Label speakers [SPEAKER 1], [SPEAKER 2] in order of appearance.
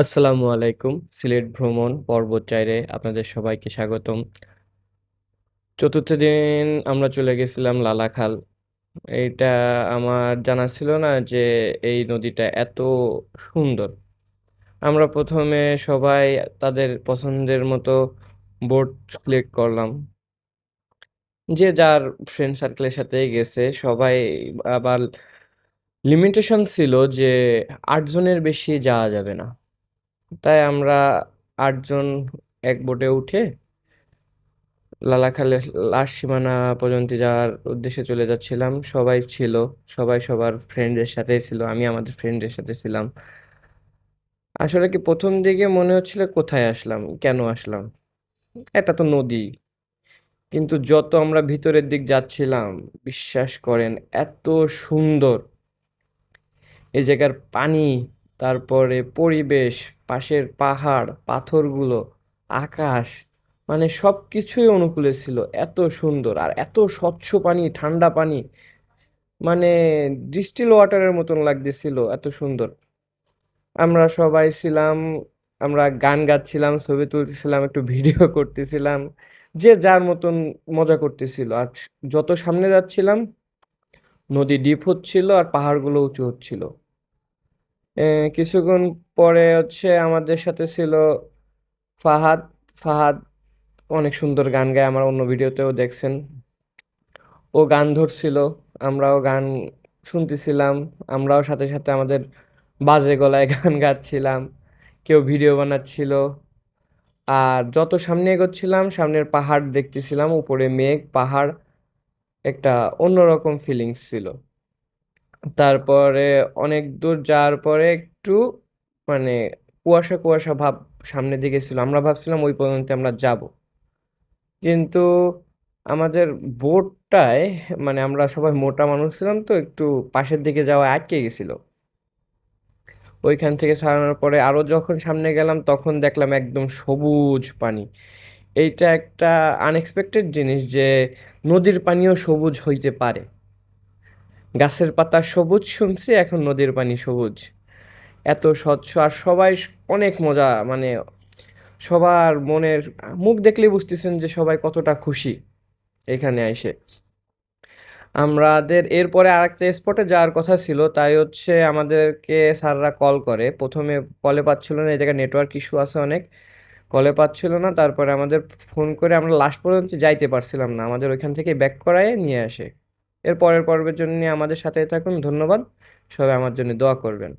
[SPEAKER 1] আসসালামু আলাইকুম। সিলেট ভ্রমণ পর্ব ৪ এ আপনাদের সবাইকে স্বাগতম। চতুর্থ দিন আমরা চলে গেছিলাম লালাখাল। এইটা আমার জানা ছিল না যে এই নদীটা এত সুন্দর। আমরা ১ম এ সবাই তাদের পছন্দের মতো বোট সিলেক্ট করলাম। যে যার ফ্রেন্ড সার্কেলের সাথেই গেছে। সবাই আবার লিমিটেশন ছিল যে ৮ জনের বেশি যাওয়া যাবে না। তাই আমরা ৮ জন এক বোটে উঠে লালাখালের লাস্ট সীমানা পর্যন্ত যাওয়ার উদ্দেশ্যে চলে যাচ্ছিলাম। সবাই ছিল। সবাই সবার ফ্রেন্ডের সাথেই ছিল। আমি আমাদের ফ্রেন্ডের সাথে ছিলাম। আসলে কি ১ম দিকে মনে হচ্ছিল কোথায় আসলাম? কেন আসলাম? এটা তো নদী। কিন্তু যত আমরা ভিতরের দিক যাচ্ছিলাম, বিশ্বাস করেন এত সুন্দর এই জায়গার পানি, তারপরে পরিবেশ, পাশের পাহাড়, পাথরগুলো, আকাশ মানে সবকিছুই অনুকূলে ছিল। এত সুন্দর আর এত স্বচ্ছ পানি, ঠান্ডা পানি মানে ডিস্টিল ওয়াটারের মতন লাগতেছিল, এত সুন্দর। আমরা সবাই ছিলাম, আমরা গান গাচ্ছিলাম, ছবি তুলতেছিলাম, একটু ভিডিও করতেছিলাম। যে যার মতন মজা করতেছিল। আর যত সামনে যাচ্ছিলাম, নদী ডিপ হচ্ছিল আর পাহাড়গুলো উঁচু হচ্ছিল। কিছুক্ষণ পরে হচ্ছে আমাদের সাথে ছিল ফাহাদ। ফাহাদ অনেক সুন্দর গান গায়, আমার অন্য ভিডিওতেও দেখছেন। ও গান ধরছিল, আমরাও গান শুনতেছিলাম। আমরাও সাথে সাথে আমাদের বাজে গলায় গান গাচ্ছিলাম। কেউ ভিডিও বানাচ্ছিল। আর যত সামনে এগোচ্ছিলাম সামনের পাহাড় দেখতেছিলাম, উপরে মেঘ পাহাড়, একটা অন্যরকম ফিলিংস ছিল। তারপরে অনেক দূর যাওয়ার পরে একটু মানে কুয়াশা কুয়াশা ভাব সামনের দিকে ছিল। আমরা ভাবছিলাম ওই পর্যন্ত আমরা যাব, কিন্তু আমাদের বোটটায় মানে আমরা সবাই মোটা মানুষ ছিলাম তো একটু পাশের দিকে যাওয়া আটকে গেছিল। ওইখান থেকে ছাড়ানোর পরে আরও যখন সামনে গেলাম তখন দেখলাম একদম সবুজ পানি। এইটা একটা আনএক্সপেক্টেড জিনিস যে নদীর পানিও সবুজ হইতে পারে। গাছের পাতা সবুজ শুনছি, এখন নদীর পানি সবুজ। এত স্বচ্ছ আর সবাই অনেক মজা মানে সবার মনের মুখ দেখলেই বুঝতেছেন যে সবাই কতটা খুশি এখানে এসে। আমাদের এরপরে আরেকটা স্পটে যাওয়ার কথা ছিল, তাই হচ্ছে আমাদেরকে স্যাররা কল করে। প্রথমে কলে পাচ্ছিল না, এই জায়গায় নেটওয়ার্ক ইস্যু আছে অনেক, কলে পাচ্ছিল না। তারপরে আমাদের ফোন করে আমরা লাস্ট পর্যন্ত যাইতে পারছিলাম না, আমাদের ওইখান থেকে ব্যাক করায় নিয়ে আসে। এর পরের পর্বের জন্য আমাদের সাথে থাকুন। ধন্যবাদ। সবাই আমার জন্য দোয়া করবেন।